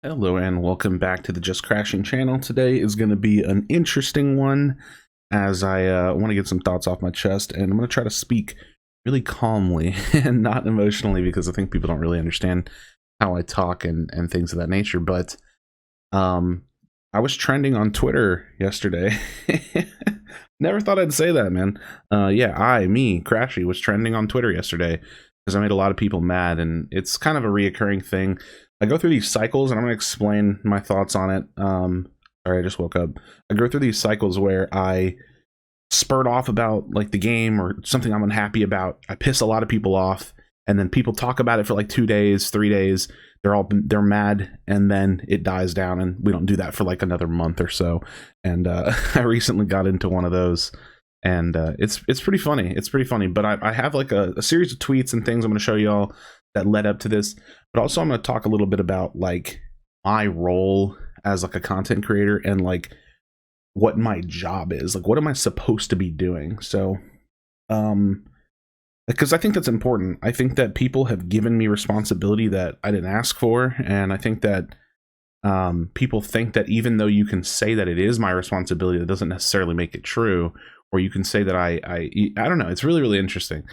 Hello and welcome back to the Just Crashing channel. Today is going to be an interesting one as I want to get some thoughts off my chest, and I'm going to try to speak really calmly and not emotionally because I think people don't really understand how I talk and things of that nature. But I was trending on Twitter yesterday. Never thought I'd say that, man. Me, Krashy, was trending on Twitter yesterday because I made a lot of people mad, and it's kind of a reoccurring thing. I go through these cycles, and I'm going to explain my thoughts on it. Sorry, I just woke up. I go through these cycles where I spurt off about like the game or something I'm unhappy about. I piss a lot of people off, and then people talk about it for like 2 days, 3 days. They're mad, and then it dies down, and we don't do that for like another month or so. And I recently got into one of those, and it's pretty funny. It's pretty funny. But I have like a series of tweets and things I'm going to show y'all that led up to this, but also I'm going to talk a little bit about like my role as like a content creator and like what my job is, like what am I supposed to be doing. So because I think that's important. I think that people have given me responsibility that I didn't ask for, and I think that people think that even though you can say that it is my responsibility, that doesn't necessarily make it true. Or you can say that I don't know. It's really interesting.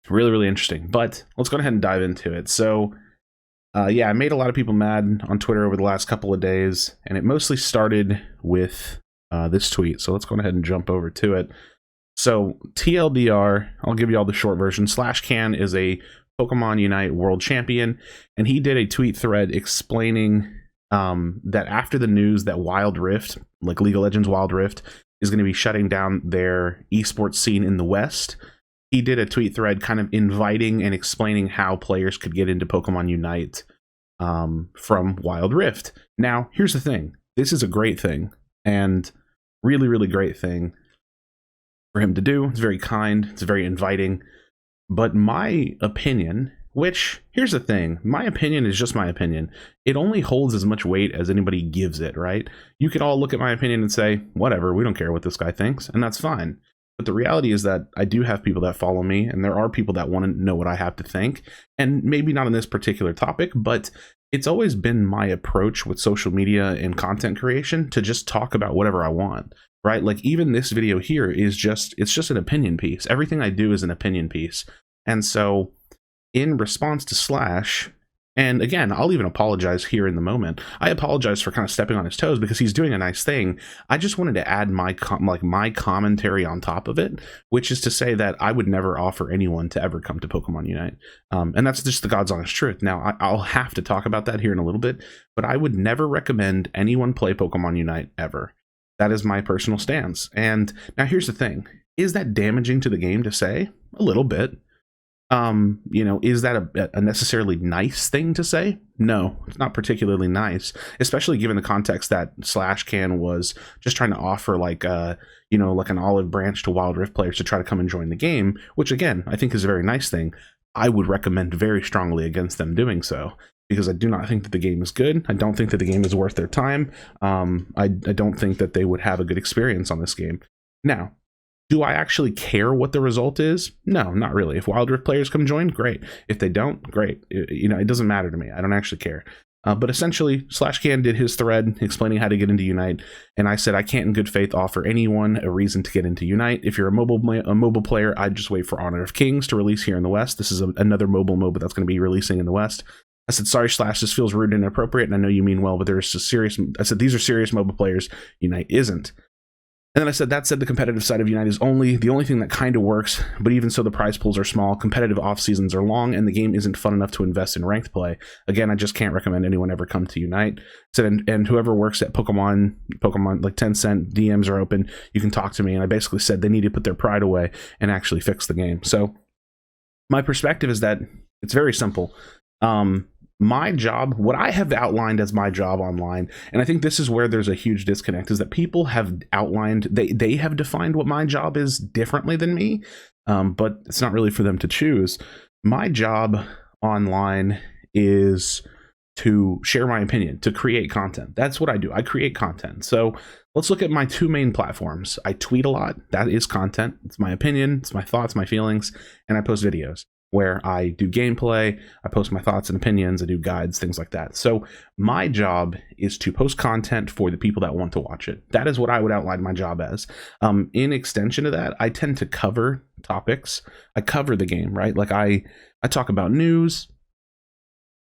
Really interesting, but let's go ahead and dive into it. So yeah, I made a lot of people mad on Twitter over the last couple of days, and it mostly started with this tweet. So let's go ahead and jump over to it. So TLDR, I'll give you all the short version. Slashcan is a Pokemon Unite world champion, and he did a tweet thread explaining that after the news that Wild Rift, like League of Legends Wild Rift, is going to be shutting down their esports scene in the West, he did a tweet thread kind of inviting and explaining how players could get into Pokemon Unite from Wild Rift. Now, here's the thing. This is a great thing, and really great thing for him to do. It's very kind. It's very inviting. But my opinion, which, here's the thing. My opinion is just my opinion. It only holds as much weight as anybody gives it, right? You could all look at my opinion and say, whatever, we don't care what this guy thinks, and that's fine. But the reality is that I do have people that follow me, and there are people that want to know what I have to think. And maybe not on this particular topic, but it's always been my approach with social media and content creation to just talk about whatever I want, right? Like even this video here is it's just an opinion piece. Everything I do is an opinion piece. And so in response to Slash, and again, I'll even apologize here in the moment. I apologize for kind of stepping on his toes because he's doing a nice thing. I just wanted to add my commentary on top of it, which is to say that I would never offer anyone to ever come to Pokemon Unite. And that's just the God's honest truth. Now, I'll have to talk about that here in a little bit, but I would never recommend anyone play Pokemon Unite ever. That is my personal stance. And now here's the thing. Is that damaging to the game to say? A little bit. You know, is that a necessarily nice thing to say? No, it's not particularly nice, especially given the context that Slashcan was just trying to offer like you know, like an olive branch to Wild Rift players to try to come and join the game, which again, I think is a very nice thing. I would recommend very strongly against them doing so, because I do not think that the game is good. I don't think that the game is worth their time. I don't think that they would have a good experience on this game. Now, do I actually care what the result is? No, not really. If Wild Rift players come join, great. If they don't, great. You know, it doesn't matter to me. I don't actually care. But essentially, Slashcan did his thread explaining how to get into Unite, and I said I can't in good faith offer anyone a reason to get into Unite. If you're a mobile player, I'd just wait for Honor of Kings to release here in the West. This is another mobile MOBA that's going to be releasing in the West. I said, sorry, Slash, this feels rude and inappropriate, and I know you mean well, but there's a serious... I said, these are serious mobile players. Unite isn't. And then I said, that said, the competitive side of Unite is the only thing that kind of works, but even so, the prize pools are small, competitive off-seasons are long, and the game isn't fun enough to invest in ranked play. Again, I just can't recommend anyone ever come to Unite. I said, and whoever works at Pokemon, like Tencent, DMs are open, you can talk to me. And I basically said they need to put their pride away and actually fix the game. So my perspective is that it's very simple. My job, what I have outlined as my job online, and I think this is where there's a huge disconnect, is that people have outlined, they have defined what my job is differently than me, but it's not really for them to choose. My job online is to share my opinion, to create content. That's what I do. I create content. So let's look at my 2 main platforms. I tweet a lot. That is content. It's my opinion. It's my thoughts, my feelings, and I post videos. where I do gameplay, I post my thoughts and opinions, I do guides, things like that. So my job is to post content for the people that want to watch it. That is what I would outline my job as. In extension of that, I tend to cover topics. I cover the game, right? Like I talk about news,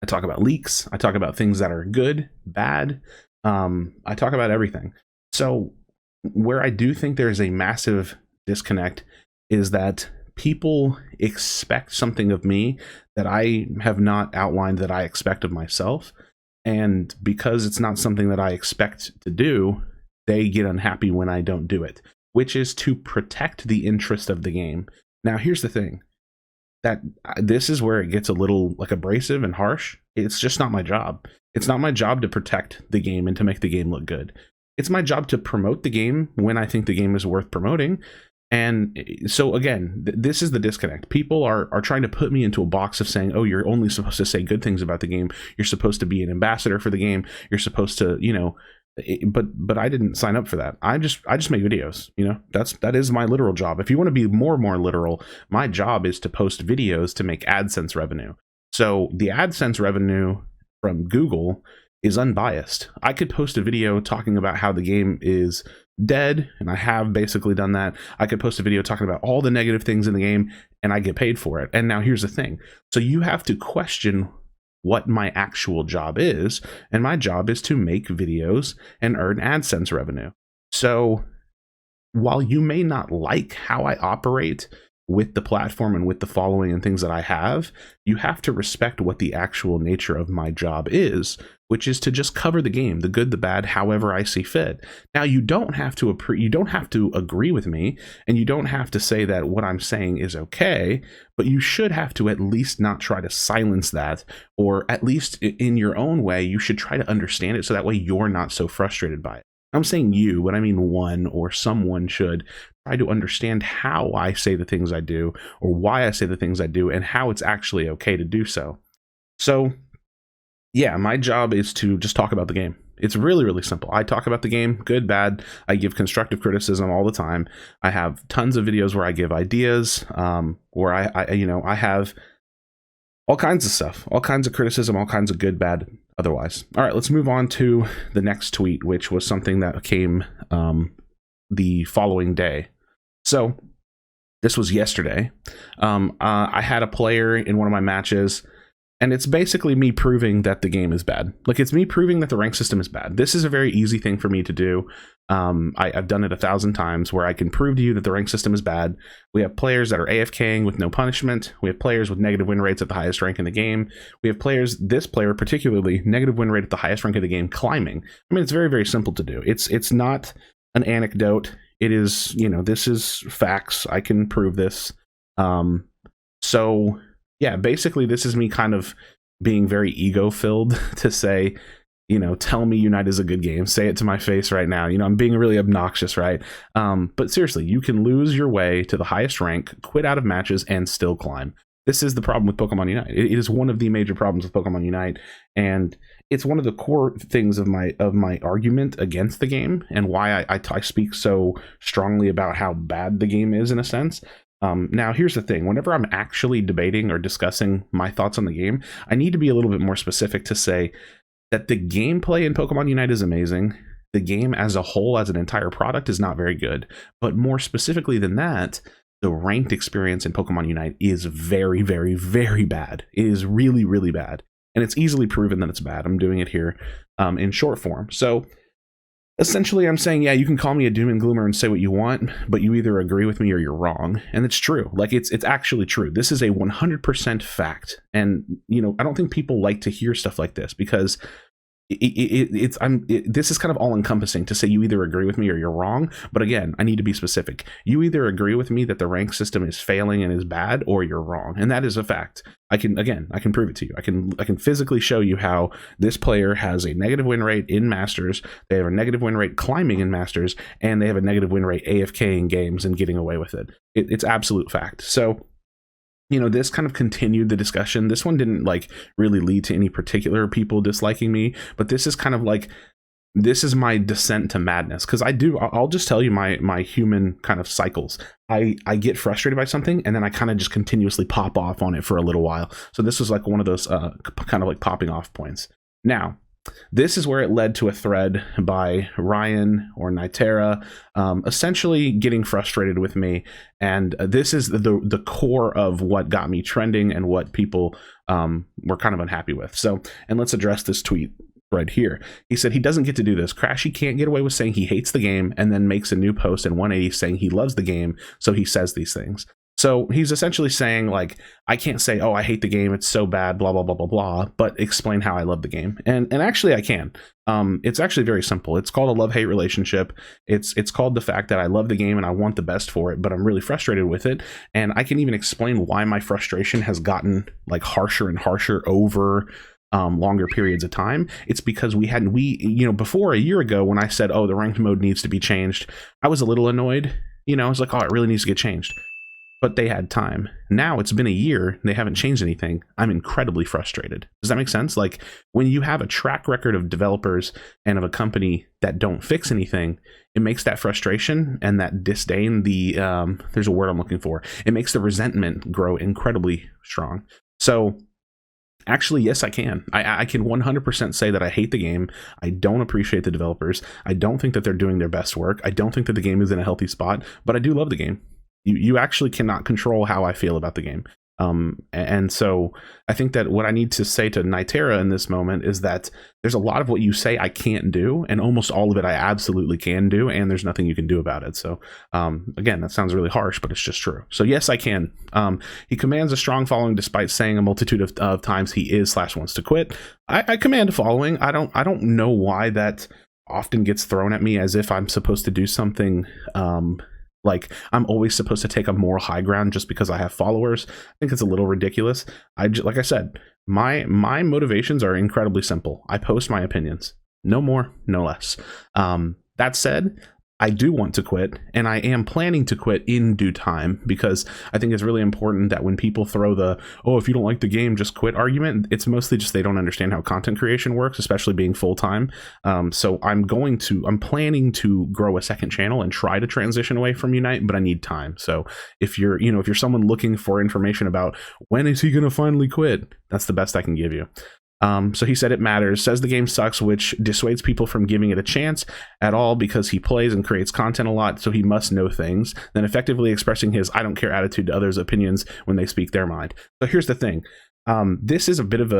I talk about leaks, I talk about things that are good, bad, I talk about everything. So where I do think there's a massive disconnect is that people expect something of me that I have not outlined that I expect of myself. And because it's not something that I expect to do, they get unhappy when I don't do it, which is to protect the interest of the game. Now, here's the thing. That this is where it gets a little like abrasive and harsh. It's just not my job. It's not my job to protect the game and to make the game look good. It's my job to promote the game when I think the game is worth promoting. And so again, this is the disconnect. People are trying to put me into a box of saying, oh, you're only supposed to say good things about the game. You're supposed to be an ambassador for the game. You're supposed to, you know, but I didn't sign up for that. I just make videos, you know. That is my literal job. If you want to be more literal, my job is to post videos to make AdSense revenue. So the AdSense revenue from Google is unbiased. I could post a video talking about how the game is dead, and I have basically done that. I could post a video talking about all the negative things in the game, and I get paid for it. And now here's the thing. So you have to question what my actual job is, and my job is to make videos and earn AdSense revenue. So while you may not like how I operate with the platform and with the following and things that I have, you have to respect what the actual nature of my job is, which is to just cover the game, the good, the bad, however I see fit. Now, you don't have to agree with me, and you don't have to say that what I'm saying is okay, but you should have to at least not try to silence that, or at least in your own way, you should try to understand it so that way you're not so frustrated by it. I'm saying you, but I mean one or someone should try to understand how I say the things I do, or why I say the things I do, and how it's actually okay to do so. So yeah, my job is to just talk about the game. It's really, really simple. I talk about the game, good, bad. I give constructive criticism all the time. I have tons of videos where I give ideas, where I have all kinds of stuff, all kinds of criticism, all kinds of good, bad, otherwise. All right, let's move on to the next tweet, which was something that came the following day. So this was yesterday. I had a player in one of my matches, and it's basically me proving that the game is bad. Like, it's me proving that the rank system is bad. This is a very easy thing for me to do. I've done it 1,000 times, where I can prove to you that the rank system is bad. We have players that are AFKing with no punishment. We have players with negative win rates at the highest rank in the game. We have players, this player particularly, negative win rate at the highest rank of the game, climbing. I mean, it's very, very simple to do. It's not an anecdote. It is, you know, this is facts. I can prove this. So yeah, basically this is me kind of being very ego-filled to say, you know, tell me Unite is a good game. Say it to my face right now. You know, I'm being really obnoxious, right? But seriously, you can lose your way to the highest rank, quit out of matches, and still climb. This is the problem with Pokemon Unite. It is one of the major problems with Pokemon Unite, and it's one of the core things of my argument against the game, and why I speak so strongly about how bad the game is in a sense. Now, here's the thing. Whenever I'm actually debating or discussing my thoughts on the game, I need to be a little bit more specific to say that the gameplay in Pokemon Unite is amazing. The game as a whole, as an entire product, is not very good. But more specifically than that, the ranked experience in Pokemon Unite is very, very, very bad. It is really, really bad. And it's easily proven that it's bad. I'm doing it here in short form. So essentially, I'm saying, yeah, you can call me a doom and gloomer and say what you want, but you either agree with me or you're wrong. And it's true. Like, it's actually true. This is a 100% fact. And, you know, I don't think people like to hear stuff like this, because this is kind of all encompassing to say you either agree with me or you're wrong. But again, I need to be specific. You either agree with me that the rank system is failing and is bad, or you're wrong. And that is a fact. I can prove it to you. I can physically show you how this player has a negative win rate in Masters. They have a negative win rate climbing in Masters, and they have a negative win rate AFK in games and getting away with it. It's absolute fact. So, you know, this kind of continued the discussion. This one didn't like really lead to any particular people disliking me, but this is kind of like, this is my descent to madness, because I'll just tell you my human kind of cycles. I get frustrated by something and then I kind of just continuously pop off on it for a little while. So this was like one of those kind of like popping off points. Now, this is where it led to a thread by Ryan or Nitera, essentially getting frustrated with me. And this is the core of what got me trending and what people were kind of unhappy with. So, and let's address this tweet right here. He said he doesn't get to do this. Krashy can't get away with saying he hates the game and then makes a new post in 180 saying he loves the game, so he says these things. So he's essentially saying, like, I can't say, oh, I hate the game, it's so bad, blah, blah, blah, blah, blah, but explain how I love the game. And actually I can. It's actually very simple. It's called a love-hate relationship. It's called the fact that I love the game and I want the best for it, but I'm really frustrated with it. And I can even explain why my frustration has gotten like harsher and harsher over longer periods of time. It's because before a year ago when I said, oh, the ranked mode needs to be changed, I was a little annoyed. I was like, oh, it really needs to get changed. But they had time. Now it's been a year, they haven't changed anything. I'm incredibly frustrated. Does that make sense? Like, when you have a track record of developers and of a company that don't fix anything, it makes that frustration and that disdain, there's a word I'm looking for. It makes the resentment grow incredibly strong. So actually, yes, I can. I can 100% say that I hate the game. I don't appreciate the developers. I don't think that they're doing their best work. I don't think that the game is in a healthy spot, but I do love the game. You actually cannot control how I feel about the game. And so I think that what I need to say to Nitera in this moment is that there's a lot of what you say I can't do, and almost all of it I absolutely can do, and there's nothing you can do about it. So again, that sounds really harsh, but it's just true. So yes, I can. He commands a strong following despite saying a multitude of times he is/wants to quit. I command a following. I don't know why that often gets thrown at me as if I'm supposed to do something like I'm always supposed to take a moral high ground just because I have followers. I think it's a little ridiculous. Like I said, my motivations are incredibly simple. I post my opinions. No more, no less. That said, I do want to quit, and I am planning to quit in due time, because I think it's really important that when people throw the, oh, if you don't like the game, just quit argument, it's mostly just they don't understand how content creation works, especially being full-time. So I'm planning to grow a second channel and try to transition away from Unite, but I need time. So if you're someone looking for information about when is he going to finally quit, that's the best I can give you. So he said it matters, says the game sucks, which dissuades people from giving it a chance at all because he plays and creates content a lot, so he must know things, then effectively expressing his I don't care attitude to others' opinions when they speak their mind. So here's the thing. This is a bit of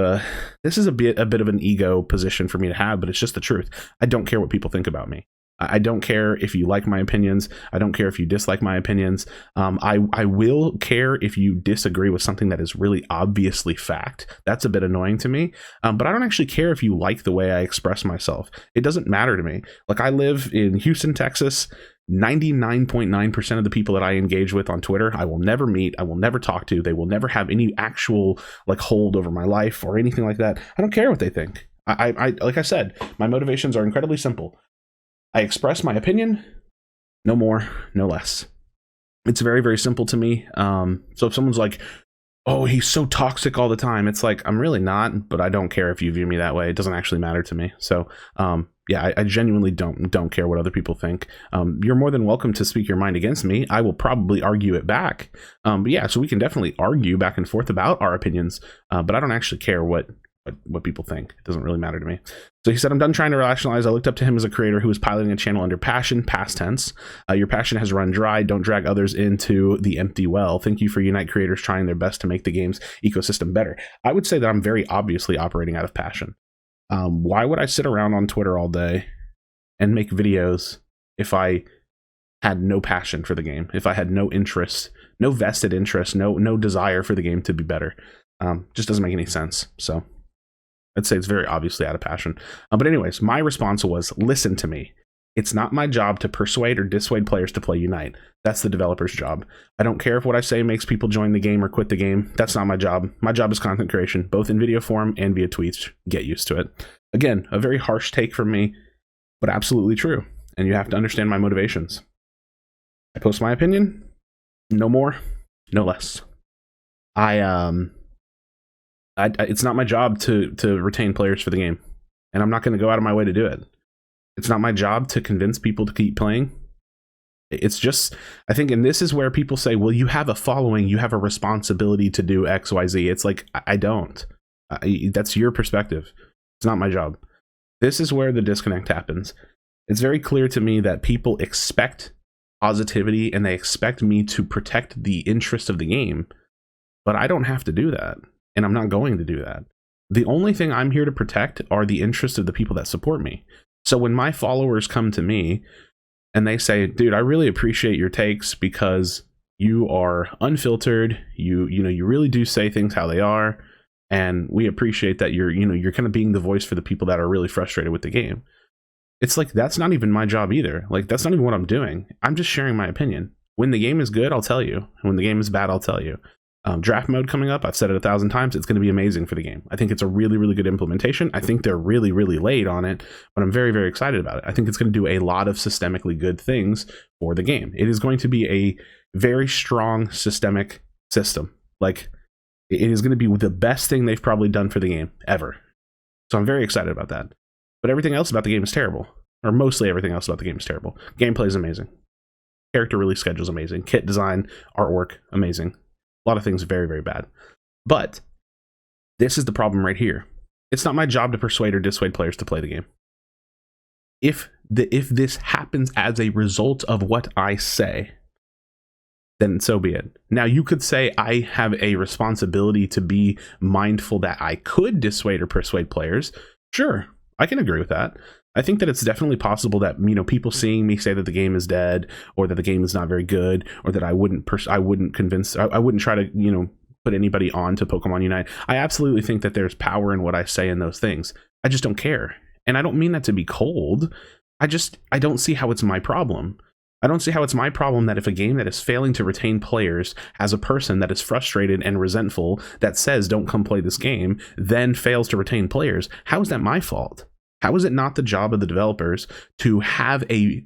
an ego position for me to have, but it's just the truth. I don't care what people think about me. I don't care if you like my opinions. I don't care if you dislike my opinions. I will care if you disagree with something that is really obviously fact. That's a bit annoying to me. But I don't actually care if you like the way I express myself. It doesn't matter to me. Like, I live in Houston, Texas. 99.9% of the people that I engage with on Twitter, I will never meet, I will never talk to, they will never have any actual like hold over my life or anything like that. I don't care what they think. I like I said, my motivations are incredibly simple. I express my opinion, no more, no less. It's very, very simple to me. So if someone's like, oh, he's so toxic all the time, it's like, I'm really not, but I don't care if you view me that way. It doesn't actually matter to me. So yeah, I genuinely don't care what other people think. You're more than welcome to speak your mind against me. I will probably argue it back. But yeah, so we can definitely argue back and forth about our opinions, but I don't actually care what people think. It doesn't really matter to me. So he said, I'm done trying to rationalize. I looked up to him as a creator who was piloting a channel under passion, past tense. Your passion has run dry. Don't drag others into the empty well. Thank you for Unite creators trying their best to make the game's ecosystem better. I would say that I'm very obviously operating out of passion. Why would I sit around on Twitter all day and make videos if I had no passion for the game, if I had no interest, no vested interest, no desire for the game to be better? Just doesn't make any sense. So I'd say it's very obviously out of passion. But anyways, my response was, listen to me. It's not my job to persuade or dissuade players to play Unite. That's the developer's job. I don't care if what I say makes people join the game or quit the game. That's not my job. My job is content creation, both in video form and via tweets. Get used to it. Again, a very harsh take from me, but absolutely true. And you have to understand my motivations. I post my opinion. No more, no less. It's not my job to retain players for the game, and I'm not going to go out of my way to do it. It's not my job to convince people to keep playing. It's just, I think, and this is where people say, well, you have a following, you have a responsibility to do X, Y, Z. It's like, I don't. That's your perspective. It's not my job. This is where the disconnect happens. It's very clear to me that people expect positivity and they expect me to protect the interest of the game, but I don't have to do that, and I'm not going to do that. The only thing I'm here to protect are the interests of the people that support me. So when my followers come to me and they say, dude, I really appreciate your takes because you are unfiltered, you really do say things how they are, and we appreciate that you're kind of being the voice for the people that are really frustrated with the game. It's like, that's not even my job either. Like, that's not even what I'm doing. I'm just sharing my opinion. When the game is good, I'll tell you. When the game is bad, I'll tell you. Draft mode coming up, I've said it 1,000 times, it's going to be amazing for the game. I think it's a really, really good implementation. I think they're really, really late on it, but I'm very, very excited about it. I think it's going to do a lot of systemically good things for the game. It is going to be a very strong systemic system. Like, it is going to be the best thing they've probably done for the game ever. So I'm very excited about that. But everything else about the game is terrible. Or mostly everything else about the game is terrible. Gameplay is amazing. Character release schedule is amazing. Kit design, artwork, amazing. A lot of things very, very bad. But this is the problem right here. It's not my job to persuade or dissuade players to play the game. If this happens as a result of what I say, then so be it. Now, you could say I have a responsibility to be mindful that I could dissuade or persuade players. Sure, I can agree with that. I think that it's definitely possible that, people seeing me say that the game is dead, or that the game is not very good, or that I wouldn't try to, put anybody on to Pokemon Unite. I absolutely think that there's power in what I say in those things. I just don't care. And I don't mean that to be cold. I don't see how it's my problem. I don't see how it's my problem that if a game that is failing to retain players has a person that is frustrated and resentful that says don't come play this game, then fails to retain players, how is that my fault? How is it not the job of the developers to have a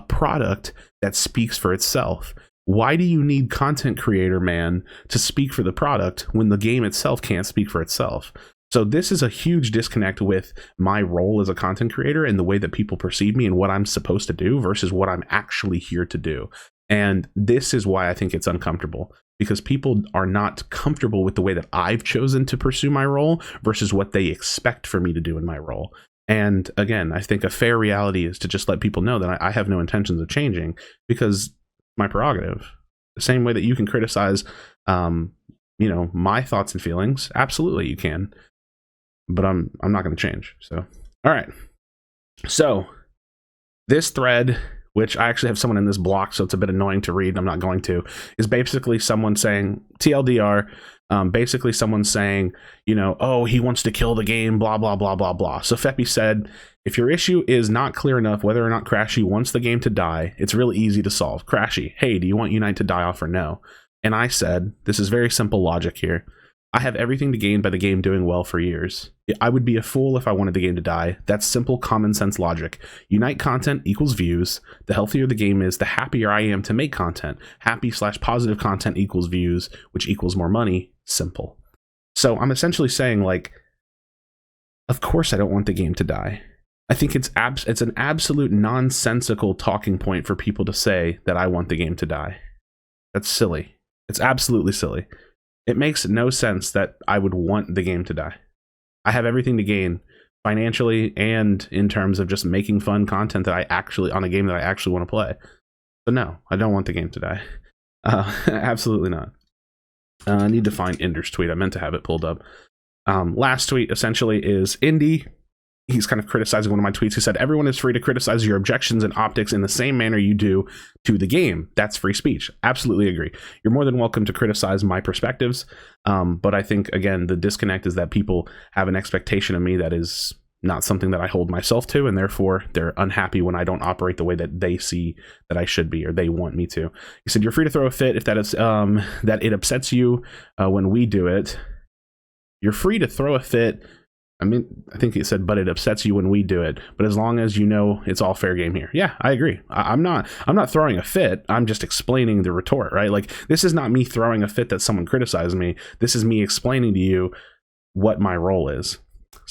product that speaks for itself? Why do you need content creator man to speak for the product when the game itself can't speak for itself? So this is a huge disconnect with my role as a content creator and the way that people perceive me and what I'm supposed to do versus what I'm actually here to do. And this is why I think it's uncomfortable, because people are not comfortable with the way that I've chosen to pursue my role versus what they expect for me to do in my role. And again, I think a fair reality is to just let people know that I have no intentions of changing, because my prerogative. The same way that you can criticize, my thoughts and feelings, absolutely you can. But I'm not going to change. So, all right. So this thread, which I actually have someone in this block, so it's a bit annoying to read, I'm not going to, is basically someone saying, TLDR, basically someone saying, oh, he wants to kill the game, blah, blah, blah, blah, blah. So Feppy said, if your issue is not clear enough whether or not Krashy wants the game to die, it's really easy to solve. Krashy, hey, do you want Unite to die off or no? And I said, this is very simple logic here. I have everything to gain by the game doing well for years. I would be a fool if I wanted the game to die. That's simple common sense logic. Unite content equals views. The healthier the game is, the happier I am to make content. Happy/positive content equals views, which equals more money. Simple. So I'm essentially saying, like, of course I don't want the game to die. I think it's an absolute nonsensical talking point for people to say that I want the game to die. That's silly. It's absolutely silly. It makes no sense that I would want the game to die. I have everything to gain financially and in terms of just making fun content on a game that I actually want to play. So no, I don't want the game to die. Absolutely not. I need to find Ender's tweet. I meant to have it pulled up. Last tweet essentially is Indy. He's kind of criticizing one of my tweets. He said, everyone is free to criticize your objections and optics in the same manner you do to the game. That's free speech. Absolutely agree. You're more than welcome to criticize my perspectives. But I think, again, the disconnect is that people have an expectation of me that is not something that I hold myself to, and therefore they're unhappy when I don't operate the way that they see that I should be, or they want me to. He said, you're free to throw a fit if that it upsets you when we do it. You're free to throw a fit. I think he said, but it upsets you when we do it. But as long as you know it's all fair game here. Yeah, I agree. I'm not throwing a fit. I'm just explaining the retort, right? Like, this is not me throwing a fit that someone criticized me. This is me explaining to you what my role is.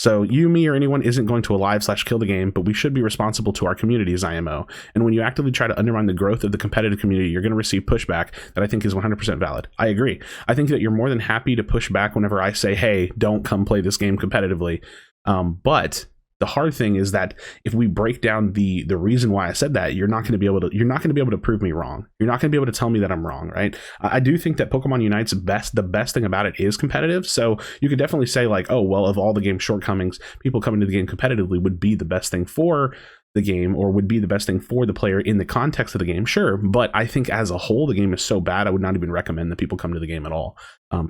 So you, me, or anyone isn't going to alive/kill the game, but we should be responsible to our communities, IMO. And when you actively try to undermine the growth of the competitive community, you're going to receive pushback that I think is 100% valid. I agree. I think that you're more than happy to push back whenever I say, hey, don't come play this game competitively. But the hard thing is that if we break down the reason why I said that, you're not going to be able to prove me wrong. You're not going to be able to tell me that I'm wrong, right? I do think that Pokemon Unite's the best thing about it is competitive. So you could definitely say like, oh, well, of all the game's shortcomings, people coming to the game competitively would be the best thing for the game, or would be the best thing for the player in the context of the game. Sure. But I think as a whole, the game is so bad, I would not even recommend that people come to the game at all.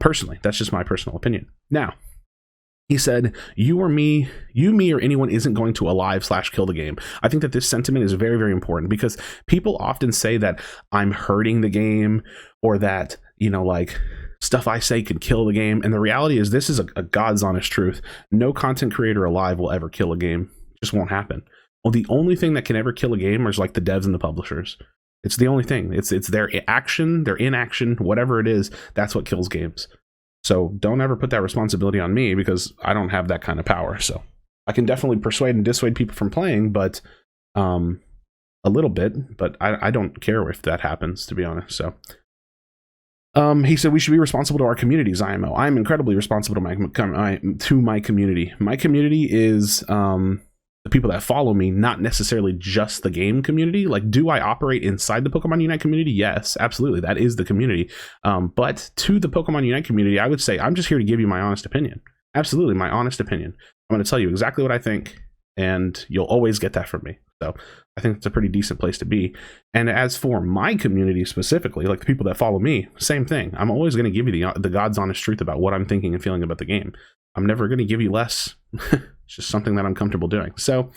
Personally, that's just my personal opinion. Now, he said, you, me, or anyone isn't going to alive/kill the game. I think that this sentiment is very, very important because people often say that I'm hurting the game, or that, like stuff I say could kill the game. And the reality is this is a God's honest truth. No content creator alive will ever kill a game. It just won't happen. Well, the only thing that can ever kill a game is like the devs and the publishers. It's the only thing. It's their action, their inaction, whatever it is, that's what kills games. So don't ever put that responsibility on me because I don't have that kind of power. So I can definitely persuade and dissuade people from playing, but a little bit, but I don't care if that happens, to be honest. So he said we should be responsible to our communities, IMO. I'm incredibly responsible to my community. My community is the people that follow me, not necessarily just the game community. Like, do I operate inside the Pokemon Unite community? Yes, absolutely. That is the community. But to the Pokemon Unite community, I would say I'm just here to give you my honest opinion. Absolutely, my honest opinion. I'm going to tell you exactly what I think, and you'll always get that from me. So I think it's a pretty decent place to be. And as for my community specifically, like the people that follow me, same thing. I'm always going to give you the God's honest truth about what I'm thinking and feeling about the game. I'm never going to give you less. It's just something that I'm comfortable doing. So,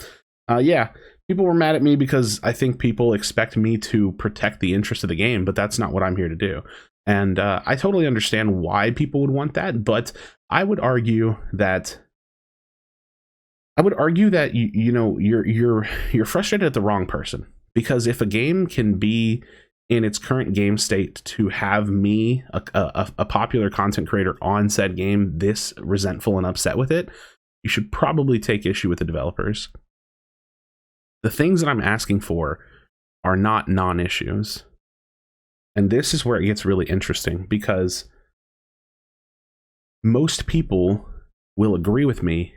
yeah, people were mad at me because I think people expect me to protect the interest of the game, but that's not what I'm here to do. And I totally understand why people would want that, but I would argue that you're frustrated at the wrong person. Because if a game can be in its current game state to have me, a popular content creator on said game, this resentful and upset with it, you should probably take issue with the developers. The things that I'm asking for are not non-issues. And this is where it gets really interesting, because most people will agree with me,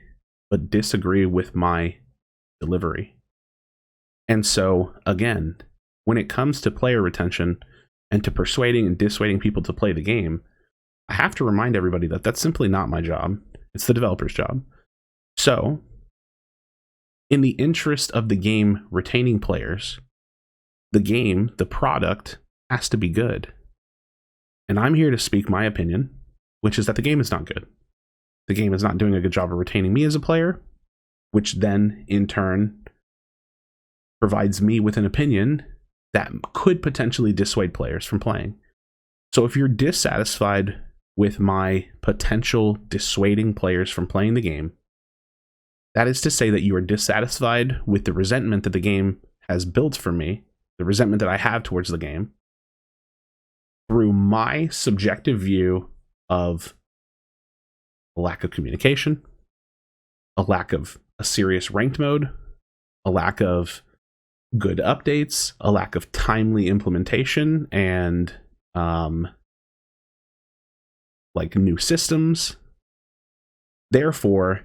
but disagree with my delivery. And so, again, when it comes to player retention and to persuading and dissuading people to play the game, I have to remind everybody that that's simply not my job. It's the developer's job. So, in the interest of the game retaining players, the game, the product, has to be good. And I'm here to speak my opinion, which is that the game is not good. The game is not doing a good job of retaining me as a player, which then, in turn, provides me with an opinion that could potentially dissuade players from playing. So if you're dissatisfied with my potential dissuading players from playing the game, that is to say that you are dissatisfied with the resentment that the game has built for me, the resentment that I have towards the game, through my subjective view of a lack of communication, a lack of a serious ranked mode, a lack of good updates, a lack of timely implementation, and like new systems. Therefore,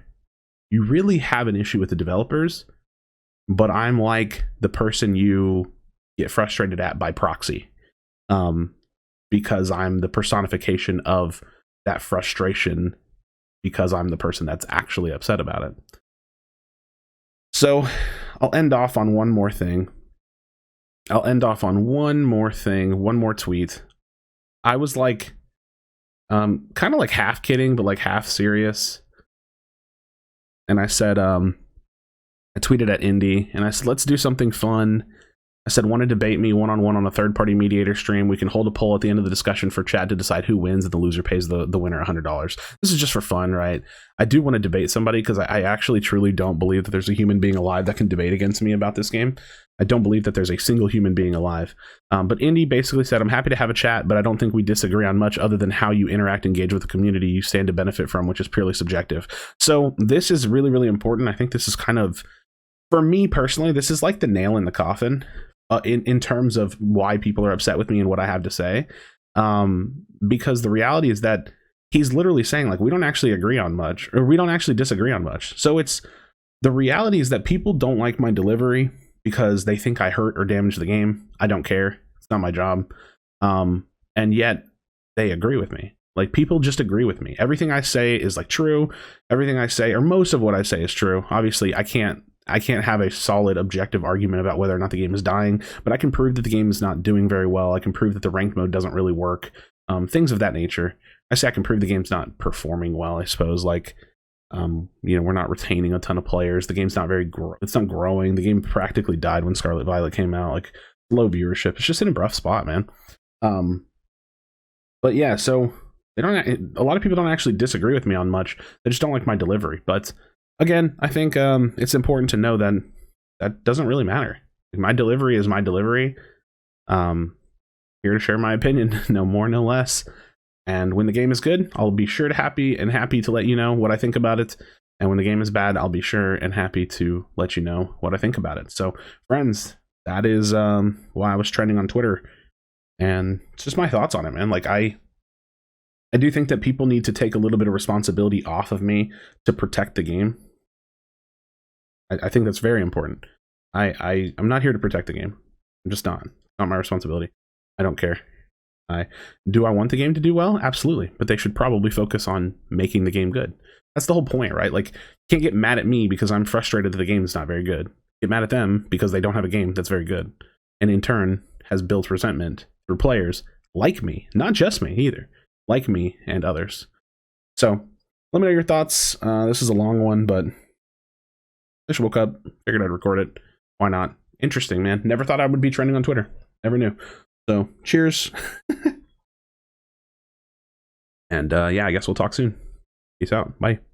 you really have an issue with the developers, but I'm like the person you get frustrated at by proxy, because I'm the personification of that frustration, because I'm the person that's actually upset about it. So I'll end off on one more thing. One more tweet. I was like, kind of like half kidding, but like half serious. And I said, I tweeted at Indy and I said, let's do something fun. I said, want to debate me one-on-one on a third-party mediator stream? We can hold a poll at the end of the discussion for chat to decide who wins, and the loser pays the winner $100. This is just for fun, right? I do want to debate somebody because I actually truly don't believe that there's a human being alive that can debate against me about this game. I don't believe that there's a single human being alive. But Indy basically said, I'm happy to have a chat, but I don't think we disagree on much other than how you interact, engage with the community you stand to benefit from, which is purely subjective. So this is really, really important. I think this is kind of, for me personally, this is like the nail in the coffin. In terms of why people are upset with me and what I have to say, because the reality is that he's literally saying, like, we don't actually agree on much, or we don't actually disagree on much. So it's, the reality is that people don't like my delivery because they think I hurt or damage the game. I don't care. It's not my job. And yet they agree with me. Like, people just agree with me. Everything I say is like true. Everything I say, or most of what I say, is true. Obviously, I can't have a solid objective argument about whether or not the game is dying, but I can prove that the game is not doing very well. I can prove that the ranked mode doesn't really work. Things of that nature. I say I can prove the game's not performing well, I suppose. Like, we're not retaining a ton of players. The game's not it's not growing. The game practically died when Scarlet Violet came out. Like, low viewership. It's just in a rough spot, man. But yeah, so a lot of people don't actually disagree with me on much. They just don't like my delivery. But again, I think it's important to know that that doesn't really matter. My delivery is my delivery. Here to share my opinion, no more, no less. And when the game is good, I'll be sure to happy to let you know what I think about it. And when the game is bad, I'll be sure and happy to let you know what I think about it. So, friends, that is why I was trending on Twitter. And it's just my thoughts on it, man. Like, I do think that people need to take a little bit of responsibility off of me to protect the game. I think that's very important. I'm not here to protect the game. I'm just not. It's not my responsibility. I don't care. Do I want the game to do well? Absolutely. But they should probably focus on making the game good. That's the whole point, right? Like, you can't get mad at me because I'm frustrated that the game is not very good. Get mad at them because they don't have a game that's very good. And in turn, has built resentment through players like me. Not just me either. Like me and others. So, let me know your thoughts. This is a long one, but I just woke up, figured I'd record it. Why not? Interesting, man. Never thought I would be trending on Twitter. Never knew. So, cheers. And yeah, I guess we'll talk soon. Peace out. Bye.